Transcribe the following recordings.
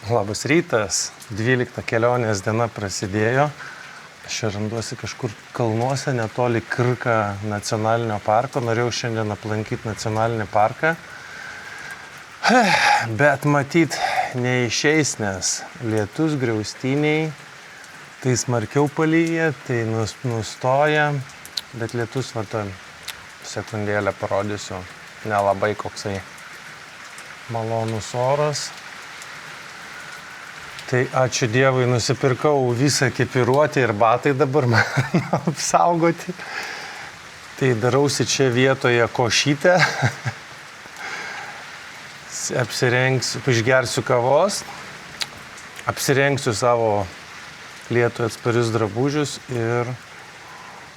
Labas rytas, 12 kelionės diena prasidėjo. Aš randuosi kažkur kalnuose, netoli Krka nacionalinio parko. Norėjau šiandien aplankyti nacionalinį parką. Bet matyt, neišeis, nes lietus griaustiniai, tai smarkiau palyja, tai nustoja. Bet lietus, sekundėlę parodysiu, nelabai koksai malonus oras. Tai ačiū Dievui, nusipirkau visą ekipiruotę ir batai dabar man apsaugoti. Tai darausi čia vietoje košytę. Apsirengsiu, išgersiu kavos, apsirengsiu savo lietų atsparius drabužius ir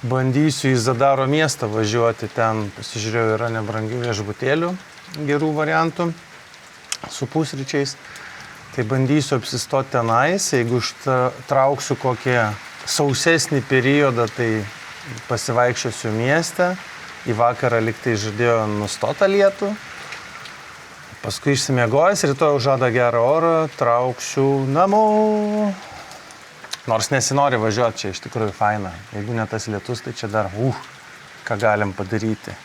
bandysiu į Zadaro miestą važiuoti. Ten pasižiūrėjau, yra nebrangių viešbutėlių, gerų variantų su pusryčiais. Tai bandysiu apsistoti tenais, jeigu trauksiu kokį sausesnį periodą, tai pasivaikščiosiu mieste. Į vakarą liktai žadėjo nustotą lietų. Paskui išsimiegojęs, rytoj žada gerą orą, trauksiu namo. Nors nesinori važiuoti, čia iš tikrųjų faina. Jeigu ne tas lietus, tai čia dar, ką galim padaryti.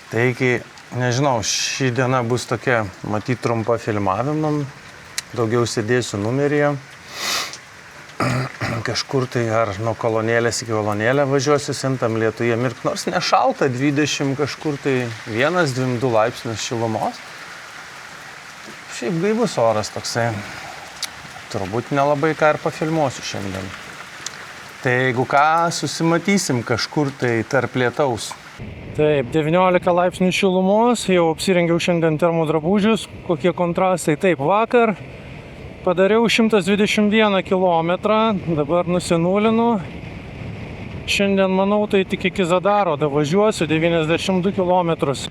Taigi, nežinau, ši diena bus tokia, matyt, trumpa filmavimam. Daugiau sėdėsiu numeryje. Kažkur tai ar nuo kolonėlės iki kolonėlę važiuosiu sentam lietuje mirk. Nors nešalta, 20 kažkur tai 1-2 laipsnius šilumos. Šiaip gaivus oras toksai. Turbūt nelabai ką ir pafilmuosiu šiandien. Tai jeigu ką, susimatysim kažkur tai tarp lietaus. Taip, 19 laipsnių šilumos, jau apsirengiau šiandien termodrabužius, kokie kontrastai. Taip, vakar padariau 121 kilometrą, dabar nusinulinu. Šiandien, manau, tai tik iki Zadaro davažiuosiu 92 kilometrus.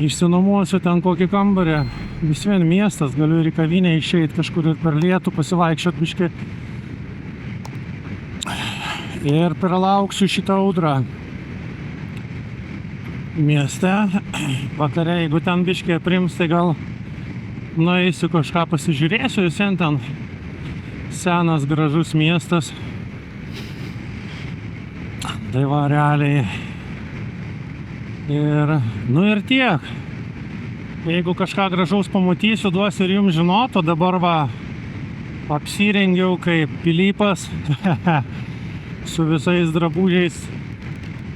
Išsinuomosiu ten kokį kambarį, vis vien miestas, galiu ir į kavinę išeiti kažkur ir per lietų pasivaikščiot biškį. Ir perlauksiu šitą audrą mieste. Vakare, jeigu ten biškį aprims, tai gal nueisiu kažką pasižiūrėsiu. Vis vien ten senas, gražus miestas. Tai va, realiai. Ir tiek. Jeigu kažką gražaus pamatysiu, duosiu ir jums žinot. O dabar va, apsirengiau kaip Pilypas. Su visais drabužiais.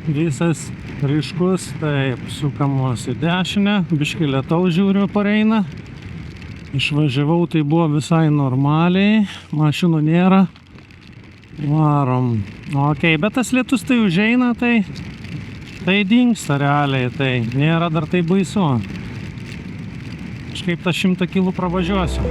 Visas ryškus. Taip, sukamos į dešinę. Biškį lietaus žiūriu pareina. Išvažiavau, tai buvo visai normaliai. Mašinų nėra. Varom. Ok, bet tas lietus tai užeina, tai dingsta realiai. Tai nėra dar tai baisu. Kažkaip tą 100 kilų pravažiuosiu.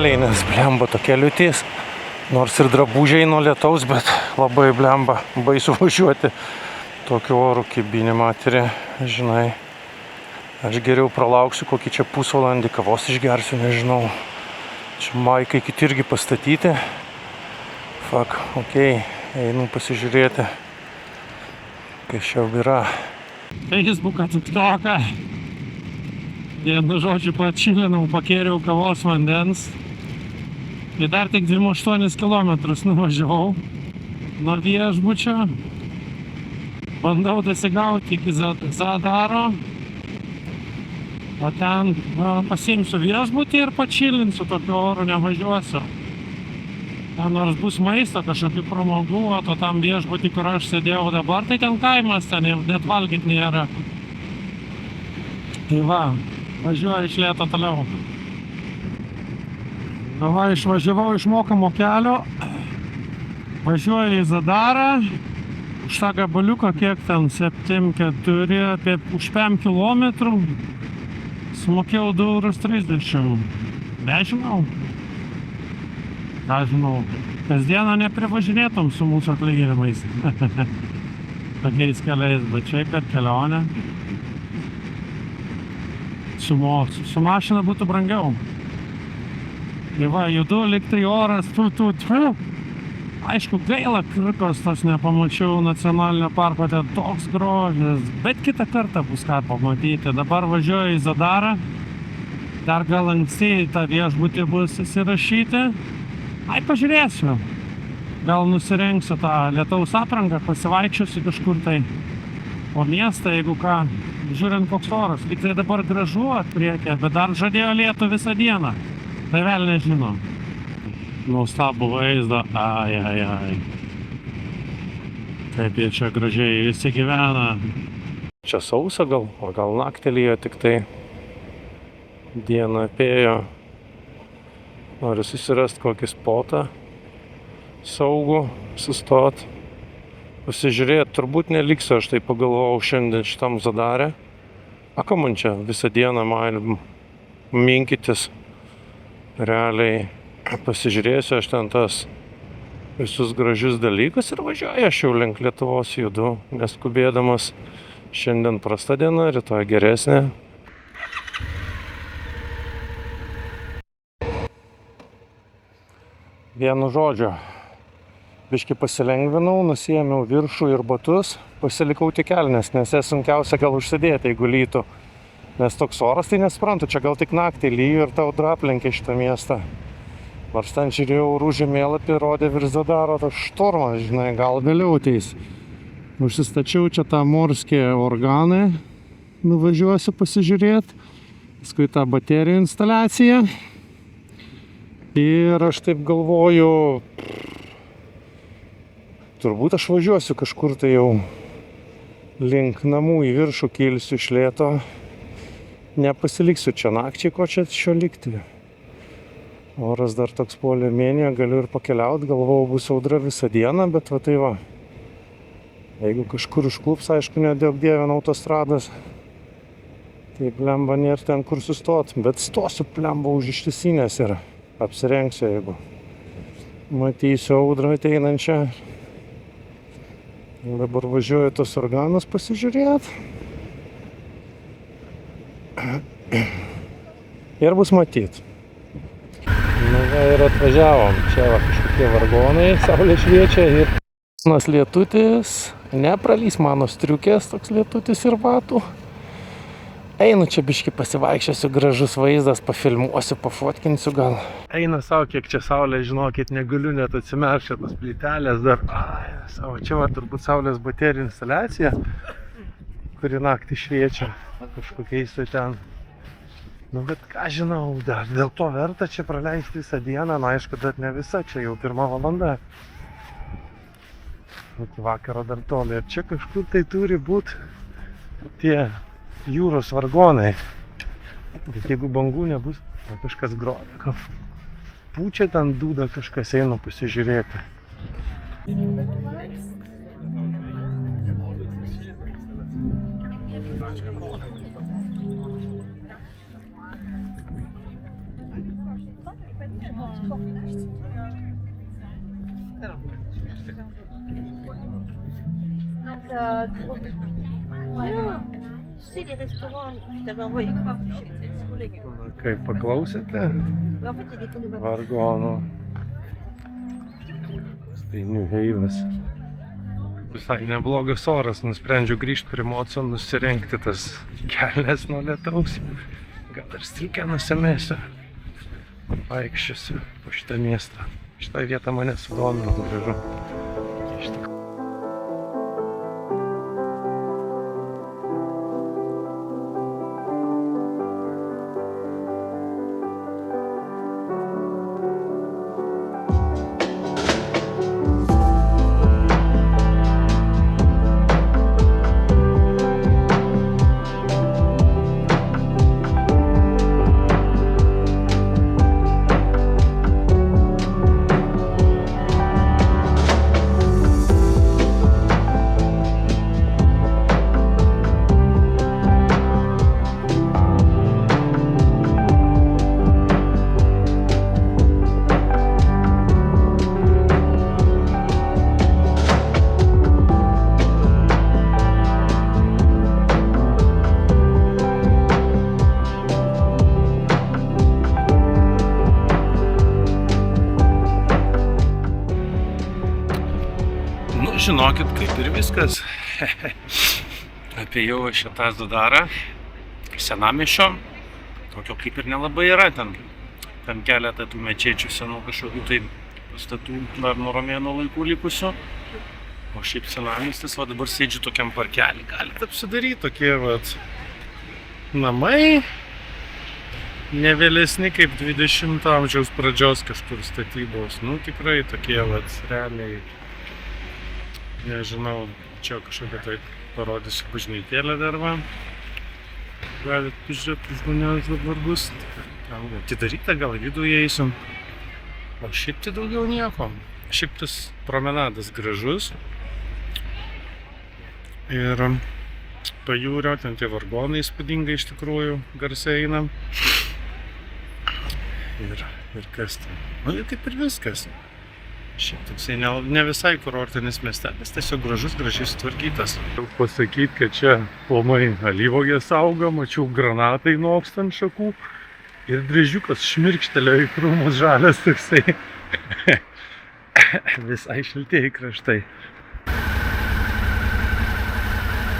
Nes blemba tokia liūtis, nors ir drabužiai nuo lietaus, bet labai blemba, baisu važiuoti tokiu oru kibinį materi, žinai. Aš geriau pralauksiu kokį čia pusvalandį, kavos išgersiu, nežinau. Čia maikai kiti irgi pastatyti. Fuck, okei, einu pasižiūrėti, kas čia yra. Facebook atiktoką. Vienu žodžiu pačilinau, pakėriau kavos vandens. Ir dar tik 28 kilometrus nuvažiavau nuo viešbučio. Bandau dasigauti iki Zadaro. O ten pasiimsiu viešbutį ir pačilinsiu, tokiu oru nevažiuosiu. Ten nors bus maisto, kažkokių pramogų, o tam viešbutį, kur aš sėdėjau dabar, tai ten kaimas, ten net valgyt nėra. Tai va. Važiuoju iš lėto toliau. Va, išvažiavau iš mokamo kelio. Važiuoju į Zadarą. Už tą gabaliuką, kiek ten 7,4, apie už 5 kilometrų. Sumokėjau 2,30 €. Nežinau. Ką žinau. Kasdieną neprivažinėtum su mūsų atlyginimais. Tokiais keliais, bet čia per kelionę. Su mašina būtų brangiau. Tai va, judu, liktai oras, Aišku, gaila, Krikos tas nepamačiau nacionalinio parko, ten toks grožis, bet kitą kartą bus ką pamatyti. Dabar važiuoju į Zadarą, dar gal anksti tą viešbutį bus įsirašyti. Ai, pažiūrėsiu. Gal nusirengsiu tą lietaus aprangą, pasivaikščiosiu kažkur tai po miestą, jeigu ką, žiūrint koks oras. Lyg tai dabar gražu atpriekė, bet dar žadėjo lietų visą dieną. Tai vėl nežinau. Nuostabų vaizdą, ai. Kaip jie čia gražiai visi gyvena. Čia sausa gal, o gal naktelėjo tik tai. Dieną apėjo. Noriu susirasti kokį spotą saugų, sustot. Pasižiūrėti, turbūt neliksiu, aš tai pagalvojau šiandien šitam Zadarė. A, ką man čia visą dieną man minkytis. Realiai pasižiūrėsiu aš ten tas visus gražius dalykus ir važiuoju aš jau link Lietuvos judu, neskubėdamas. Šiandien prasta diena, rytoj geresnė. Vienu žodžiu, biškį pasilengvinau, nusiėmiau viršų ir batus, pasilikau tik kelnes, nes jas sunkiausia gal užsidėti, jeigu lytų. Nes toks oras, tai nesuprantu, čia gal tik naktį lyju ir ta audra aplenkė šitą miestą. Nors ten žiūrėjau orų žemėlapį, rodė virš Zadaro tas štormas, žinai, gal vėliau ateis. Užsistačiau čia tą morskį organą, nuvažiuosiu pasižiūrėti, paskui tą baterijų instaliaciją. Ir aš taip galvoju, turbūt aš važiuosiu kažkur tai jau link namų į viršų, kilsiu iš lėto. Nepasiliksiu čia nakčiai, ko čia šio likti. Oras dar toks poliumenija, galiu ir pakeliauti, galvojau bus audra visą dieną, bet va tai va. Jeigu kažkur užklups, aišku, nedaug dievina autostradas, tai blemba nėra ten kur sustot, bet stosiu blemba už ištisinės ir apsirengsiu, jeigu matysiu audrą ateinančią. Dabar važiuoju tos organus pasižiūrėti. Ir bus matyti. Nu, ir atvažiavom. Čia va kažkokie vargonai, saulė šviečia ir nas lietutis. Nepralys mano striukės, toks lietutis ir batų. Einu čia biškį pasivaikščiosiu, gražus vaizdas, pafilmuosiu, pafotkinsiu gal. Eina savo, kiek čia saulė, žinokit, negaliu net atsimerkti tos plytelės dar. Savo, čia va turbūt saulės baterijų instaliacija, kuri naktį šviečia kažkokiais tai ten. Nu, bet ką žinau, dar dėl to verta čia praleisti visą dieną, na aišku, bet ne visa, čia jau 1 valanda. Iki vakaro dar toli. Ir čia kažkur tai turi būti tie jūros vargonai. Bet jeigu bangų nebus, kažkas groja. Pučia ten dūda, kažkas eina pasižiūrėti. C'est les restaurants, je t'avais envoyé quoi chez tes collègues. Kaip paklausėte? En fait, il est tombé dans Vargonų. Tai New Havenas. Visai neblogas oras, nusprendžiau grįžti prie Moco, nusirengti tas kelnes nuo lietaus. Gal ir striukę nusimesiu. Vaikščiosiu po šitą miestą. Šitą vietą mane sudomino gražu. žinokit, kaip ir viskas. Apėjau šitą Zdarą, senamiesčio. Tokio kaip ir nelabai yra ten. Ten keletą tų mečečių senų kažkokių tai pastatų dar nuo romėnų laikų likusių. O šiaip senamiestis, va dabar sėdžiu tokiam parkelį. Galite apsidaryti tokie vat namai. Ne vėlesni kaip 20 amžiaus pradžios kažkur statybos. Nu tikrai tokie vat realiai. Nežinau, čia kažkokia tai parodysiu bažnytėlę dar va. Galit pažiūrėti, žmonės dabar bus. Atidaryta, gal vidų įeisim. O šiaip tai daugiau nieko. Šiaip tas promenadas gražus. Ir pajūrio, ten tie vargonai įspūdingai iš tikrųjų garsiai eina. Ir kas ten. Nu ir kaip ir viskas. Šiaip toksai ne visai kurortinis miestelis, tiesiog gražus, gražiai sutvarkytas. Jau pasakyti, kad čia plomai alyvuogės auga, mačiau granatai noksta ant šakų. Ir driežiukas šmirkštelėjo į krūmus žalias toksai. Visai šiltieji kraštai.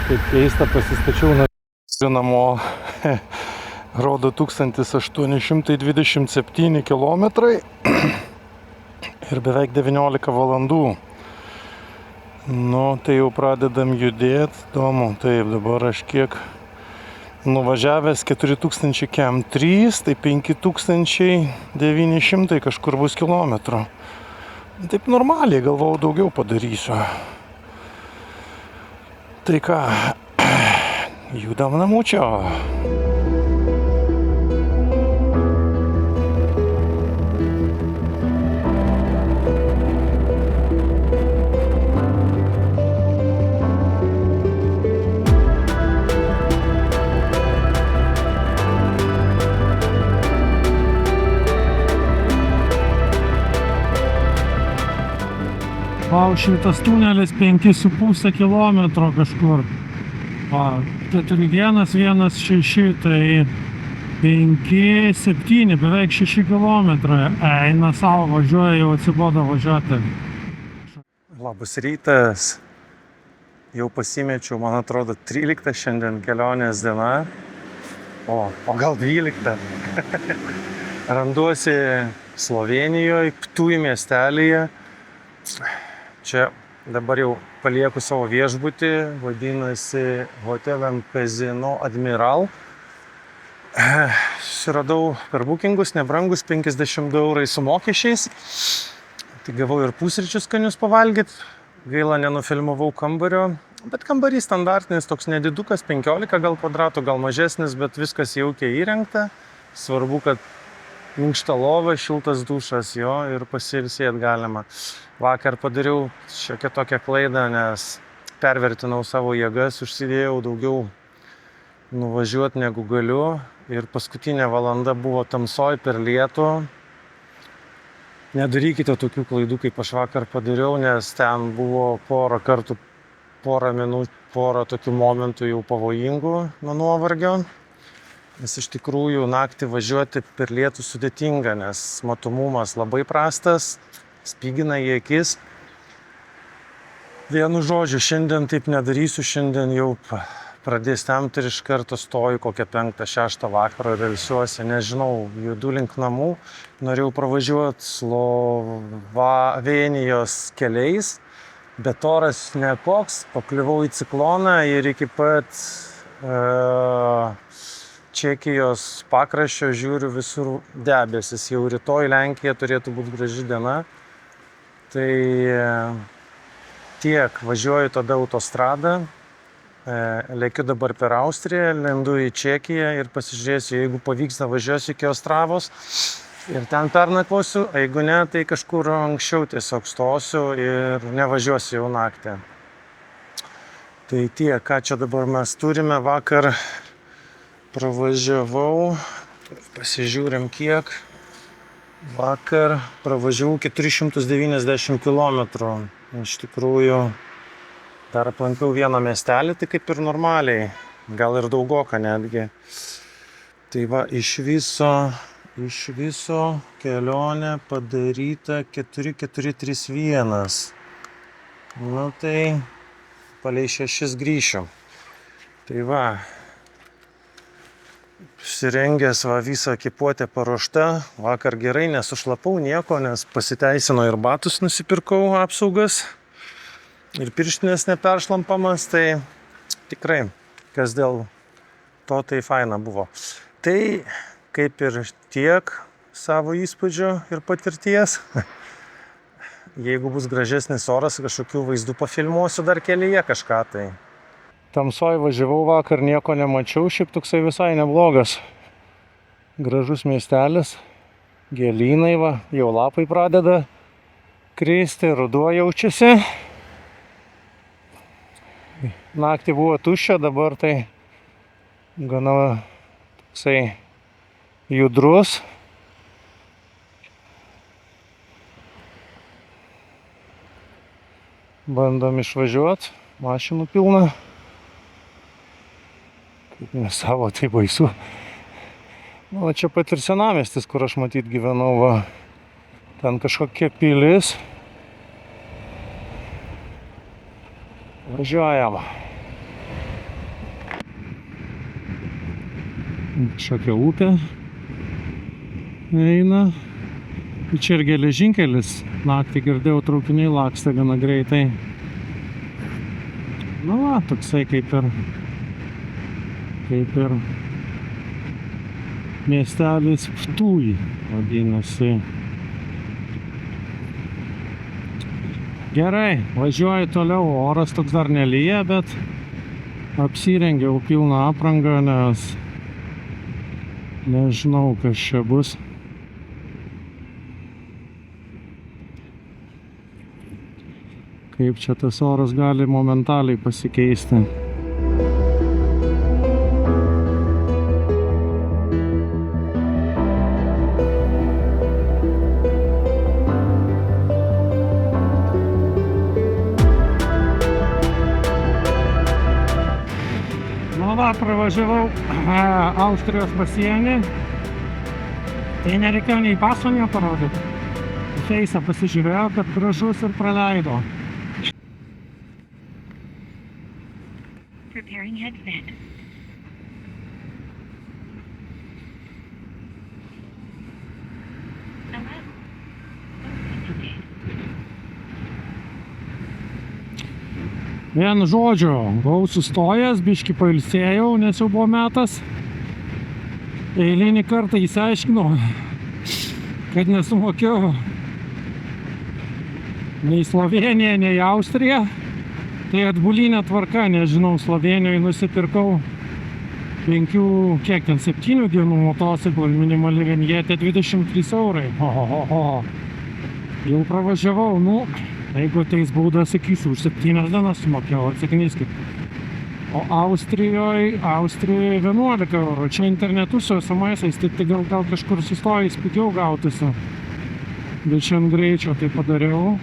Kaip keista, pasistačiau namo. Rodo 1827 kilometrai. Ir beveik 19 valandų. Nu, tai jau pradedam judėti. Įdomu, taip, dabar aš kiek nuvažiavęs 4000 kem 3, tai 5900 kažkur bus kilometrų. Taip normaliai, galvojau, daugiau padarysiu. Tai ką, judam namučio. Vau, šitas tunelis 5,5 kilometro kažkur. 4116, tai 5,7, beveik 6 kilometrai. Eina savo, važiuoja, jau atsibodo važiuoti. Labas rytas. Jau pasimečiau, man atrodo, 13 šiandien kelionės diena. O gal 12. Randuosi Slovėnijoje, Ptuj miestelyje. Čia dabar jau palieku savo viešbutį, vadinasi Hotel & Casino Admiral. Susiradau per bookingus, nebrangus, 52 € su mokesčiais. Tai gavau ir pusryčius skanius pavalgyti. Gaila, nenufilmavau kambario. Bet kambarys standartinis, toks nedidukas, 15 gal kvadratų, gal mažesnis, bet viskas jaukiai įrengta. Svarbu, kad minkšta lova, šiltas dušas, jo, ir pasiilsėt galima. Vakar padariau šiokią tokią klaidą, nes pervertinau savo jėgas, užsidėjau daugiau nuvažiuoti negu galiu. Ir paskutinė valanda buvo tamsoj per lietų. Nedarykite tokių klaidų, kaip aš vakar padariau, nes ten buvo porą kartų, porą minučių, porą tokių momentų jau pavojingų nuo nuovargio. Nes iš tikrųjų naktį važiuoti per lietų sudėtinga, nes matomumas labai prastas, spygina į akis. Vienu žodžiu, šiandien taip nedarysiu, šiandien jau pradės temti ir iš karto stoju kokią 5-6 vakaro ir ilsiuosi, nežinau, judu link namų. Norėjau pravažiuoti Slovėnijos keliais, bet oras nekoks, pakliuvau į cikloną ir iki pat Čekijos pakraščio žiūriu visur debesis. Jau rytoj Lenkija turėtų būti graži diena. Tai tiek, važiuoju tada autostradą, lekiu dabar per Austriją, lendu į Čekiją ir pasižiūrėsiu, jeigu pavyks, važiuosiu iki Ostravos ir ten pernakvosiu, jeigu ne, tai kažkur anksčiau tiesiog stosiu ir nevažiuosiu jau naktį. Tai tiek, ką čia dabar mes turime, vakar pravažiavau, pasižiūrim kiek. Vakar pravažiavau 490 km. Iš tikrųjų, dar aplankiau vieną miestelį, tai kaip ir normaliai, gal ir daugoka netgi. Tai va, iš viso kelionė padaryta 4431. Nu tai palei 6 grįšiu. Tai va, susirengęs va, visą ekipuotę paruošta. Vakar gerai nesušlapau nieko, nes pasiteisino ir batus nusipirkau apsaugas. Ir pirštinės neperšlampamas, tai tikrai, kas dėl to, tai faina buvo. Tai kaip ir tiek savo įspūdžio ir patirties. Jeigu bus gražesnis oras, kažkokių vaizdų pafilmuosiu dar kelyje kažką tai. Tamsoj važiavau vakar, nieko nemačiau, šiaip toksai visai neblogas. Gražus miestelis, gėlynai va, jau lapai pradeda kristi, ruduo jaučiasi. Naktį buvo tuščia, dabar tai gana toksai judrus. Bandom išvažiuoti, mašinų pilna. Kaip ne savo, tai baisu. O čia pat ir senamiestis, kur aš matyt gyvenau, va. Ten kažkokia pilis. Važiuojam. Kažkokia upė eina. Čia ir geležinkelis. Naktį girdėjau, traukiniai lakstė gana greitai. Nu va, toksai kaip ir miestelis Ptuj vadinasi. Gerai, važiuoju toliau, oras toks dar nelyja, bet apsirengiau pilną aprangą, nes nežinau, kas čia bus. Kaip čia tas oras gali momentaliai pasikeisti. Pravažiavau Austrijos pasienį, tai nereikėjo nei paso nieko parodyti. Feisą pasižiūrėjau, kad gražus ir praleido. Preparing headset. Vienu žodžiu, buvau sustojęs, biškį pailsėjau, nes jau buvo metas. Eilinį kartą įsiaiškinau, kad nesumokėjau nei Slovėniją, nei Austriją. Tai atbulinė tvarka, nežinau, Slovėnijoje nusipirkau 7 dienų motociklų, minimali vinjetė 23 eurai. Jau pravažiavau, nu, jeigu ateis bauda, sakysiu, už 7 dienas sumokėjau, atsiknyskit. O Austrijoje 11 eurų. Čia internetu su SMS-ais, tai gal kažkur sustojus pigiau gautųsi. Bet čia ant greičio tai padariau.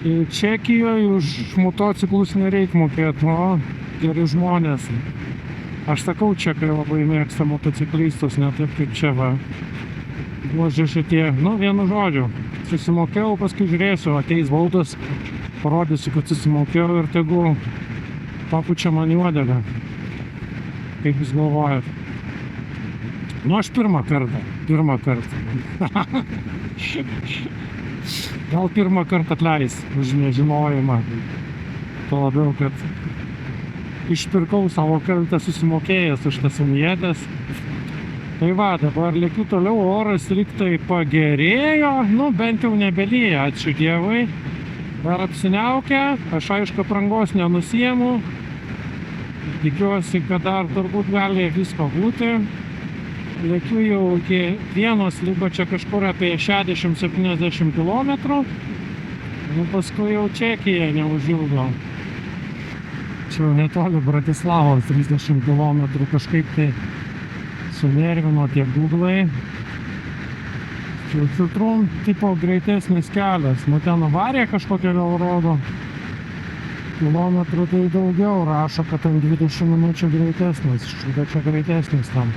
Čekijoje už motociklus nereikia mokėti, o geri žmonės. Aš sakau, čekai labai mėgsta motociklistus, ne taip kaip čia va. Buožė šitie, nu, vienu žodžiu. Susimokėjau, paskui žiūrėsiu, ateis baudas, parodysiu, kad susimokėjau ir tegu papučia man į uodegą. Kaip jūs galvojat? Nu, aš pirmą kartą. Gal pirmą kartą atleis už nežinojimą. Tuo labiau, kad išpirkau savo kartą susimokėjęs už tas vinjetės. Tai va, dabar lėkiu toliau, oras lygtai pagerėjo, nu bent jau nebelyja, ačiū Dievui. Dar apsiniaukę, aš aišku aprangos nenusiemu. Tikiuosi, kad dar turbūt gali visko būti. Lėkiu jau iki Vienos, liko čia kažkur apie 60-70 km. Nu paskui jau Čekija neužilgo. Čia jau netoli Bratislavos 30 km kažkaip tai sunervino tie Googlai. Čia Citroen tipo greitesnis kelias. Nu ten avarija kažkokia gal rodo. Kilometrų tai daugiau rašo, kad ten 20 minučių greitesnis. Bet čia greitesnis tam.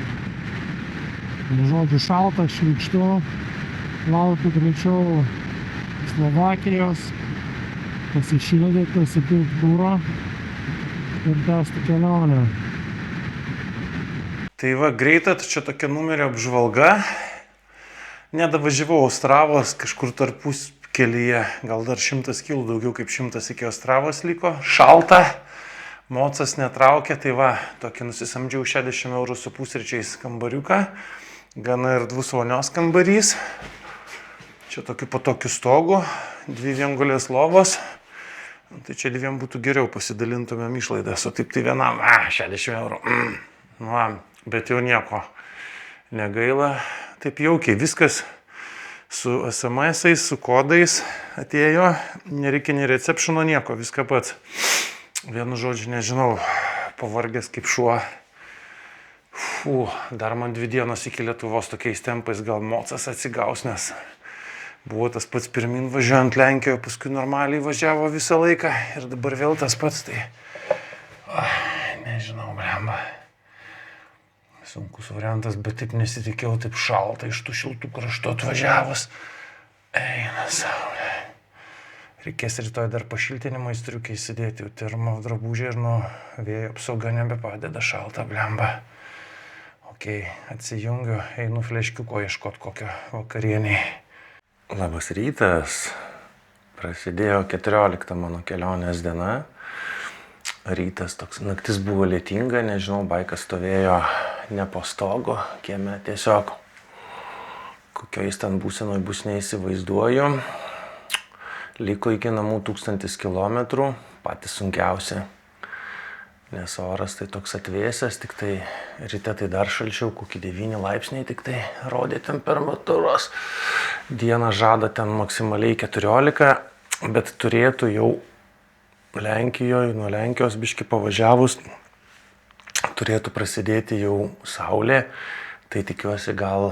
Žodžiu, šalta, šlykštu. Laukiu greičiau Slovakijos. pasišildyti, pasipilti kuro ir tęsti kelionę. Tai va, greita, čia tokia numerio apžvalga. Nedavažiavau Ostravos, kažkur tarpus kelyje, gal dar 100 km, daugiau kaip 100 iki Ostravos liko. Šalta, mocas netraukia, tai va, tokį nusisamdžiau 60 eurų su pusryčiais kambariuką. Gana erdvus vonios kambarys. Čia tokiu patokiu stogu, 2 viengulės lovos. Tai čia 2 būtų geriau, pasidalintumėm išlaidas, o taip tai vienam, 60 eurų. Va, bet jau nieko negaila. Taip jaukiai, viskas su SMS-ais, su kodais atėjo, nereikia nei receptiono nieko, viską pats. Vienu žodžiu, nežinau, pavargęs kaip šuo. Dar man 2 dienos iki Lietuvos tokiais tempais, gal mocas atsigaus, nes buvo tas pats pirmin važiuojant Lenkijoje, paskui normaliai važiavo visą laiką ir dabar vėl tas pats, tai nežinau, blemba. Sunkus variantas, bet taip nesitikėjau, taip šalta iš tų šiltų kraštų atvažiavus. Eina saulė. Reikės rytoj dar pašiltinimo įstriukiai įsidėti, termo drabužiai ir nuo vėjo apsauga nebepadeda, šalta, blemba. Ok, atsijungiu, einu fleškiuko ieškot kokio vakarieniai. Labas rytas. Prasidėjo 14 mano kelionės diena. Rytas toks, naktis buvo lietinga, nežinau, baikas stovėjo ne po stogu, kieme tiesiog kokio jis ten būsenoj bus neįsivaizduoju. Liko iki namų 1000 km, patys sunkiausi. Nes oras tai toks atvėsęs, tik tai ryte tai dar šalčiau, kokį 9 laipsniai tik tai rodė temperatūros. Dieną žada ten maksimaliai 14, bet turėtų jau Lenkijoje, nuo Lenkijos biški pavažiavus, turėtų prasidėti jau saulė. Tai tikiuosi gal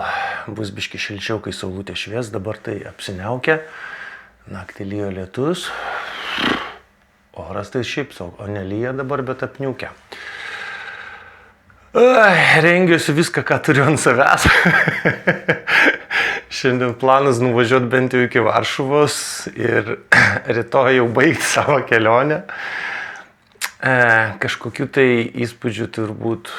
bus biški šilčiau, kai saulutė švies, dabar tai apsiniaukia. Naktį lyjo lietus. Oras tai šiaip sau, o nelyja dabar, bet apniukia. Rengiuosi viską, ką turiu ant savęs. Šiandien planas nuvažiuoti bent jau iki Varšuvos ir rytoj jau baigti savo kelionę. Kažkokių tai įspūdžių turbūt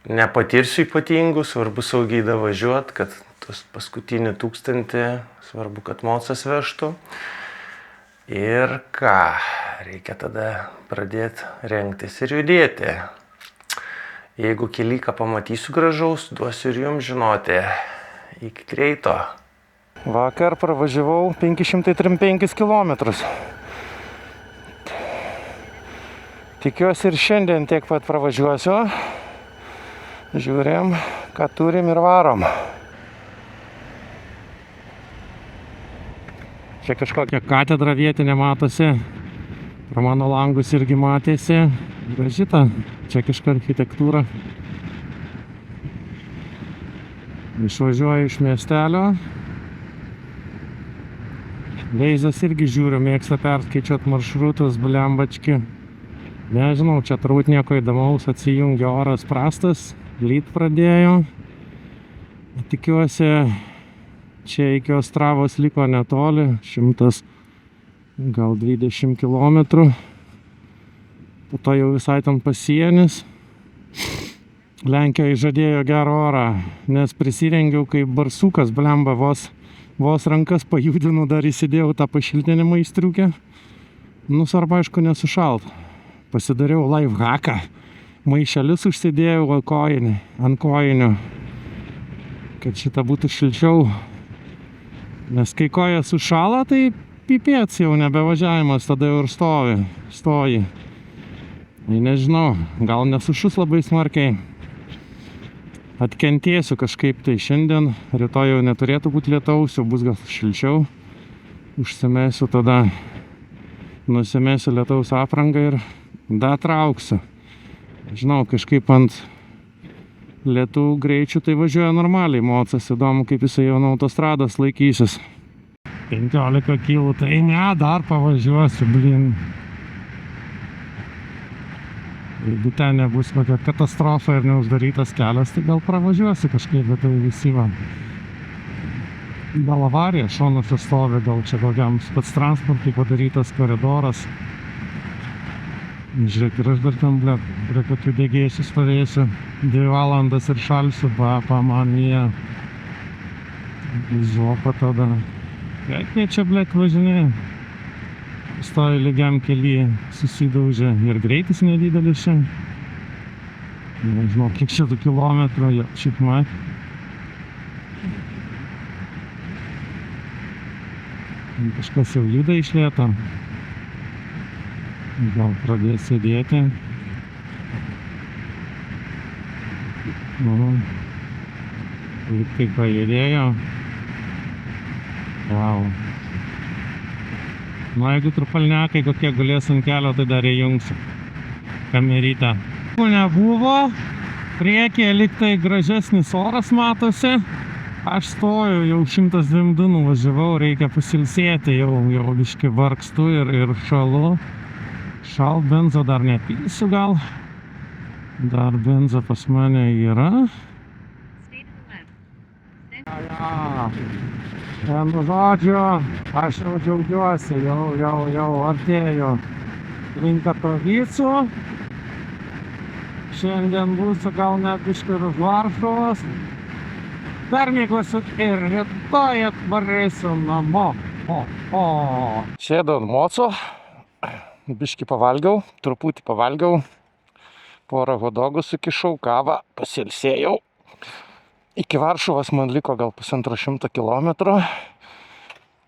nepatirsiu ypatingų, svarbu saugiai davažiuoti, kad tos paskutinį 1000 svarbu, kad mocas vežtų. Ir ką, reikia tada pradėti rengtis ir judėti. Jeigu kelyką pamatysiu gražaus, duosiu ir jums žinoti. Iki greito. Vakar pravažiavau 535 km. Tikiuosi ir šiandien tiek pat pravažiuosiu. Žiūrėm, ką turim ir varom. Čia kažkokia katedra vietinė matosi. Pro mano langus irgi matėsi. Gražita čekiška architektūra. Išvažiuoju iš miestelio. Veizas irgi žiūriu, mėgsta perskaičiuot maršrutus, blembački. Nežinau, čia turbūt nieko įdomaus, atsijungia oras prastas, lyt pradėjo. Tikiuosi, čia iki Ostravos liko netoli, 100 gal 20 km. Po to jau visai ten pasienis. Lenkijai žadėjo gerą orą, nes prisirengiau kaip barsukas, blemba, vos rankas pajudinu, dar įsidėjau tą pašiltinimą į striukę. Nu, svarbu, aišku, nesušalt. Pasidariau lifehacką. Maišelius užsidėjau ant kojinių, kad šitą būtų šilčiau. Nes kai koja sušala, tai pipėts jau nebevažiavimas, tada jau ir stoji. Tai nežinau, gal nesušus labai smarkiai. Atkentėsiu kažkaip tai šiandien, rytoj jau neturėtų būti lietaus, jau bus gal šilčiau. Užsimesiu tada, nusimesiu lietaus aprangą ir dar trauksiu. Žinau, kažkaip ant lėtų greičių tai važiuoja normaliai, mocas, įdomu, kaip jisai jau nuo autostrados laikysis. 15 kilų, tai ne, dar pavažiuosiu, blin. Jeigu ten nebus kokia katastrofa ir neuždarytas kelias, tai gal pravažiuosiu kažkaip, bet tai visi va. gal avarija šonuose stovi, gal čia kokiam spec transportui padarytas koridoras. Žiūrėk, ir aš dar ten, prie kokių degėsių stovėsiu 2 valandas ir šalsiu, man jie žopa tada. Kaip jie čia, važinėja? Stovi lygiam kely, susidaužė ir greitis nedidelis čia. Nežinau, kiek čia tų kilometrų, jie šiaip mat. Kažkas jau juda iš lėto. Gal pradės sėdėti. Lyg tai pajudėjo. Wow. Jeigu trupalnekai kokie galės ant kelio, tai dar įjungsiu kamerytę. Nebuvo, priekyje lyg tai gražesnis oras matosi. Aš stoju, jau 102 nuvažiavau, reikia pasilsėti, jau biški vargstu ir šalu. Šal benzo dar nepilsiu gal. Dar benzo pas mane yra. Nu žodžiu, aš jau džiaugiuosi, jau artėju link Katovicų. Šiandien būsiu gal net biški už Varšuvos. Permėgosiu ir rytoj atvarysiu namo. Sėdau ant moco, biški pavalgiau, truputį pavalgiau, porą hodogų sukišau, kavą, pasilsėjau. Iki Varšuvos man liko gal 150 kilometrų,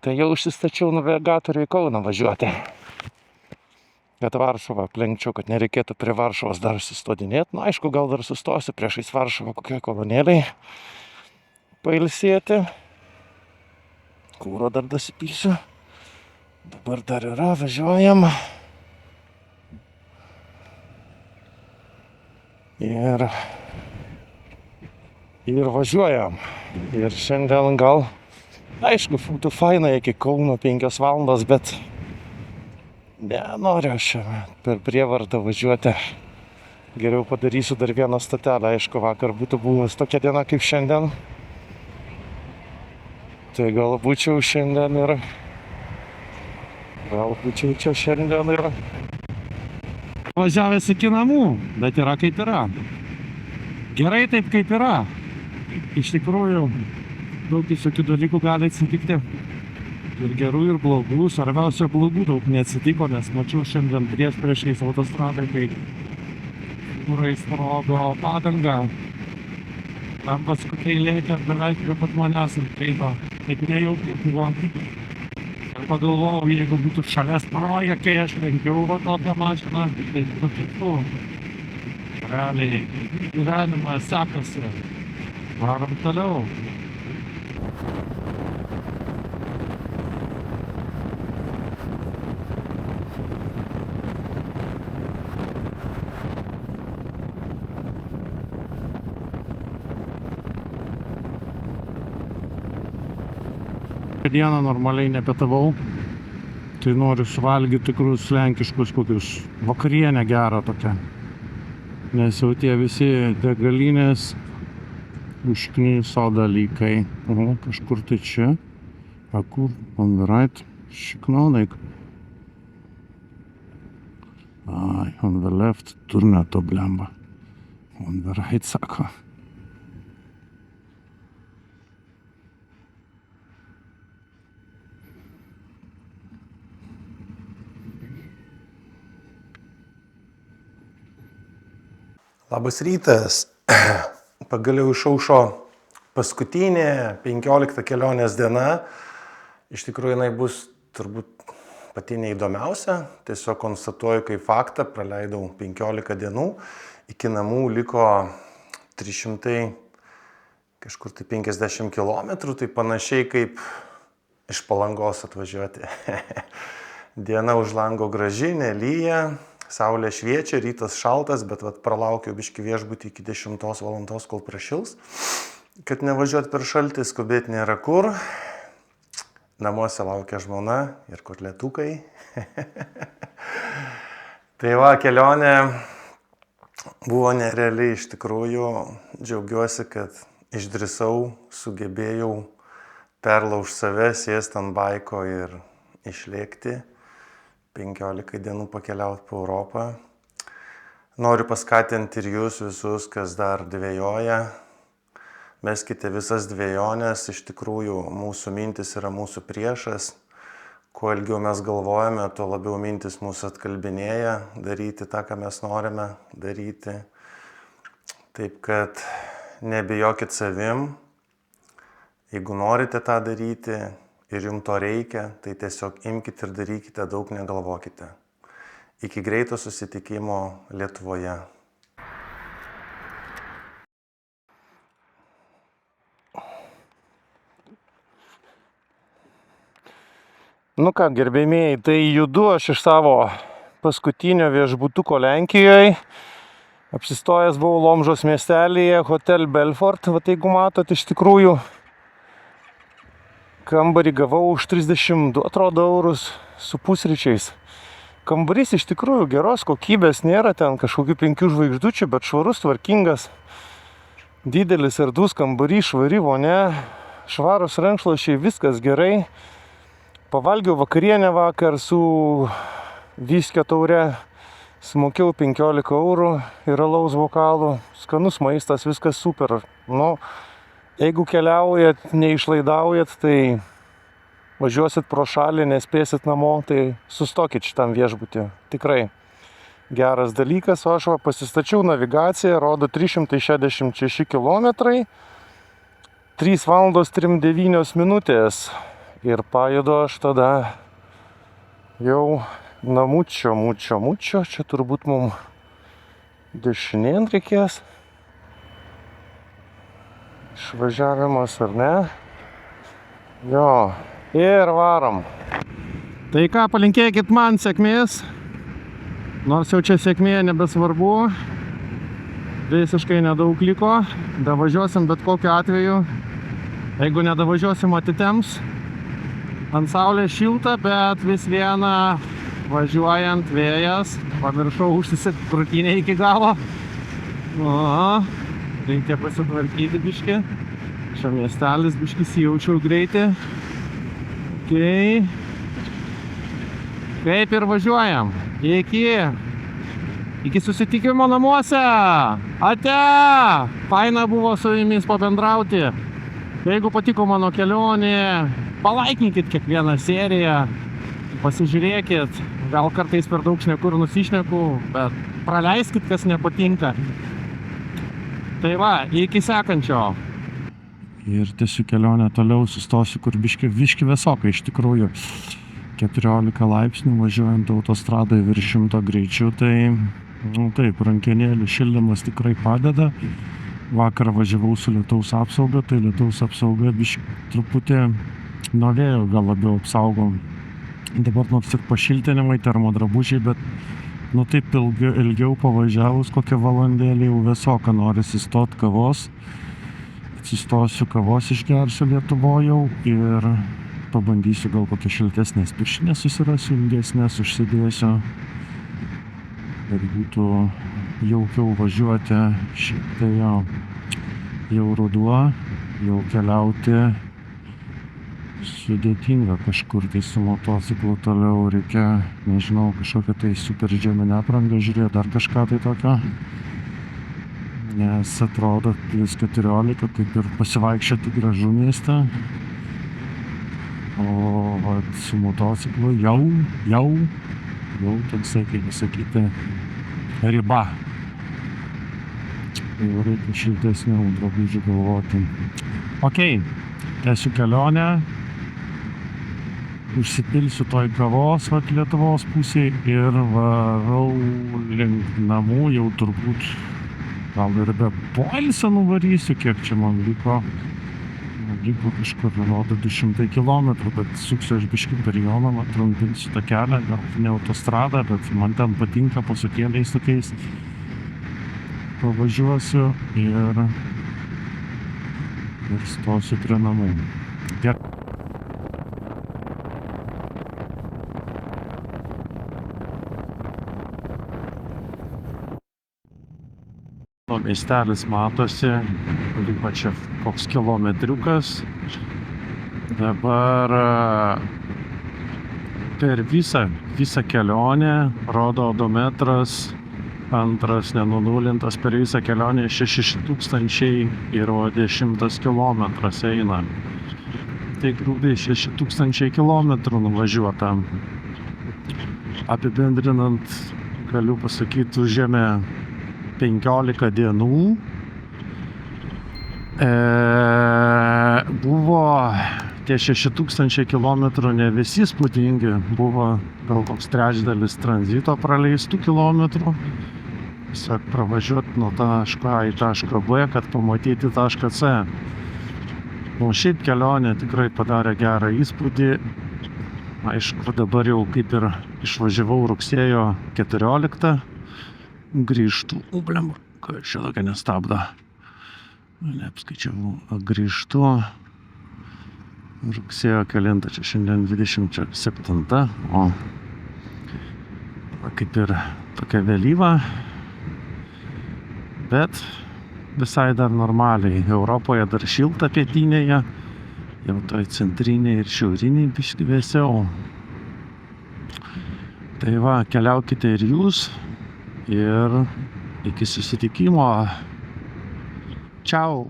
tai jau užsistačiau navigatorių į Kauną važiuoti. Kad Varšuvą aplenkčiau, kad nereikėtų prie Varšuvos dar sustodinėti. Na, aišku, gal dar sustosiu priešais Varšuvą kokioj kolonėliai pailsėti. Kūro dar dasipilsiu. Dabar dar yra, važiuojam. Ir važiuojam. Ir šiandien gal, aišku, būtų faina iki Kauno 5 valandos, bet nenoriu aš per prievartą važiuoti. Geriau padarysiu dar vieną stotelę. Aišku, vakar būtų buvęs tokia diena kaip šiandien. Tai gal būčiau šiandien ir... Važiavęs iki namų, bet yra kaip yra. Gerai taip kaip yra. Iš tikrųjų, daug visokių dalykų gali atsitikti. Ir gerų, ir blogų. Svarbiausia, blogų daug neatsitiko, nes mačiau šiandien priešais autostradai, kai kurai sprogo padangą. Tam paskutiai lėkė beveik prie pat manęs ir kreito. Taip nejaukiai buvo. Ir pagalvojau, jeigu būtų šalia sproja, kai aš lenkiau tokią mašiną, tai nutiktų. Realiai gyvenimas sekasi. Varom toliau. Dieną normaliai nepietavau, tai noriu suvalgyti tikrus lenkiškus kokius vakarienę gerą tokią. Nes jau tie visi degalinės užkniso dalykai. Kažkur tai čia. Kur? On the right. Šiknonaik. On the left. Turneto blemba. On the right, sako. Labas rytas. Pagaliau išaušo paskutinė 15 kelionės diena. Iš tikrųjų, jinai bus turbūt pati neįdomiausia. Tiesiog konstatuoju kaip faktą, praleidau 15 dienų. Iki namų liko 300 kažkur tai 50 kilometrų, tai panašiai kaip iš Palangos atvažiuoti. Diena už lango graži, nelyja. Saulė šviečia, rytas šaltas, bet pralaukiau biškį viešbutį iki 10 valandos, kol prašils. Kad nevažiuot per šaltį, skubėti nėra kur. Namuose laukia žmona ir kotletukai. Tai va, kelionė buvo nerealiai iš tikrųjų. Džiaugiuosi, kad išdrįsau, sugebėjau perlauž save, sėsti ant baiko ir išlėkti, 15 dienų pakeliauti po Europą. Noriu paskatinti ir jūs visus, kas dar dvejoja. Meskite visas dvejonės, iš tikrųjų mūsų mintis yra mūsų priešas. Kuo ilgiau mes galvojame, tuo labiau mintis mūsų atkalbinėja daryti tą, ką mes norime daryti. Taip kad nebijokit savim. Jeigu norite tą daryti ir jums to reikia, tai tiesiog imkite ir darykite, daug negalvokite. Iki greito susitikimo Lietuvoje. Nu ką, gerbėmieji, tai judu aš iš savo paskutinio viešbutuko Lenkijoje. Apsistojęs buvau Lomžos miestelėje, Hotel Belfort. Va, jeigu matot, iš tikrųjų kambarį gavau už 32, atrodo, eurus su pusryčiais. Kambarys iš tikrųjų geros kokybės, nėra ten kažkokių 5 žvaigždučių, bet švarus, tvarkingas. Didelis erdvus kambarys, švari vonia, švarus rankšluosčiai, viskas gerai. Pavalgiau vakarienę vakar su viskio taure, sumokėjau 15 eurų ir alaus bokalų. Skanus maistas, viskas super. Nu, jeigu keliaujat, neišlaidaujat, tai važiuosit pro šalį, nespėsit namo, tai sustokit šitam viešbutį. Tikrai geras dalykas. O aš pasistačiau navigaciją, rodo 366 km, 3 valandos 39 minutės. Ir pajudu aš tada jau namučio, čia turbūt mums dešinėn reikės. Išvažiavimas ar ne? Jo, ir varom. Tai ką, palinkėkit man sėkmės, nors jau čia sėkmė nebesvarbu, visiškai nedaug liko, davažiuosim bet kokiu atveju, jeigu nedavažiuosim atitemps. Ant saulės šilta, bet vis viena važiuojant vėjas, pamiršau užsisegti krūtinę iki galo. Reikia pasitvarkyti biškį. Čia miestelis biškį įsijaučiau greitį. Kaip ir važiuojam. Iki susitikimo namuose. Ate! Faina buvo su jumis pabendrauti. Jeigu patiko mano kelionė, palaikinkit kiekvieną seriją, pasižiūrėkit, gal kartais per daug šneku ir nusišneku, bet praleiskit, kas nepatinka. Tai va, iki sekančio. Ir tęsiu kelionę toliau, sustosiu, kur biški vėsoka iš tikrųjų. 14 laipsnių važiuojant autostradoje virš 100 greičiu, tai taip, rankenėlių šildymas tikrai padeda. Vakar važiavau su lietaus apsauga, tai lietaus apsauga biški truputį nuo vėjo gal labiau apsaugom. Dabar nors ir pašiltinimai, termodrabužiai, bet taip ilgiau pavažiavus, kokią valandėlį jau vėsoka, norisi stot kavos. Atsistosiu kavos, išgersiu Lietuvoje jau ir pabandysiu gal kokią šiltesnės pirštinės susirasiu, ilgesnės užsidėsiu. Ir būtų jaukiau važiuoti, šiaip tai jau ruduo, jau keliauti sudėtinga kažkur tai su motociklu toliau, reikia, nežinau, kažkokią tai super žieminę aprangą žiūrėti, dar kažką tai tokio. Nes atrodo +14, kaip ir pasivaikščioti gražu mieste. O su motociklu jau toksai, kaip sakyti, riba. Jau reikia šiltesnių drabužių galvoti. Tęsiu kelionę. Užsipilsiu toj kavos Lietuvos pusėje ir varau link namų, jau turbūt gal ir be poilsio nuvarysiu, kiek čia man liko. Liko kažkur, rodo 200 km, bet suksiu aš biškį per Jonavą, trumpinsiu tą kelią, gal ne autostradą, bet man ten patinka posūkėliais tokiais. Pavažiuosiu ir stosiu prie namų. Miestelis matosi, ypač čia koks kilometriukas. Dabar per visą kelionę rodo odometras, antras nenunulintas, per visą kelionę 6000 įrodė 100 kilometras eina. Tai grubiai 6000 kilometrų nuvažiuota. Apibendrinant, galiu pasakyti, užėmė 15 dienų. Buvo tie 6000 kilometrų ne visi įspūdingi, buvo gal koks trečdalis tranzito praleistų kilometrų. Tiesiog pravažiuoti nuo taško A į tašką B, kad pamatyti tašką C. O šiaip kelionė tikrai padarė gerą įspūdį. Aišku, dabar jau kaip ir išvažiavau rugsėjo 14. Grįžtu. Kad čia tokia nestabdo. Neapskaičiavau. Grįžtu. Rugsėjo kelintą, čia šiandien 27. O kaip ir tokia vėlyva. Bet visai dar normaliai. Europoje dar šilta pietinėje. Jau toj centrinėje ir šiauriniai biškį vėsiau. Tai va, keliaukite ir jūs. Ir iki susitikimo. Čiau.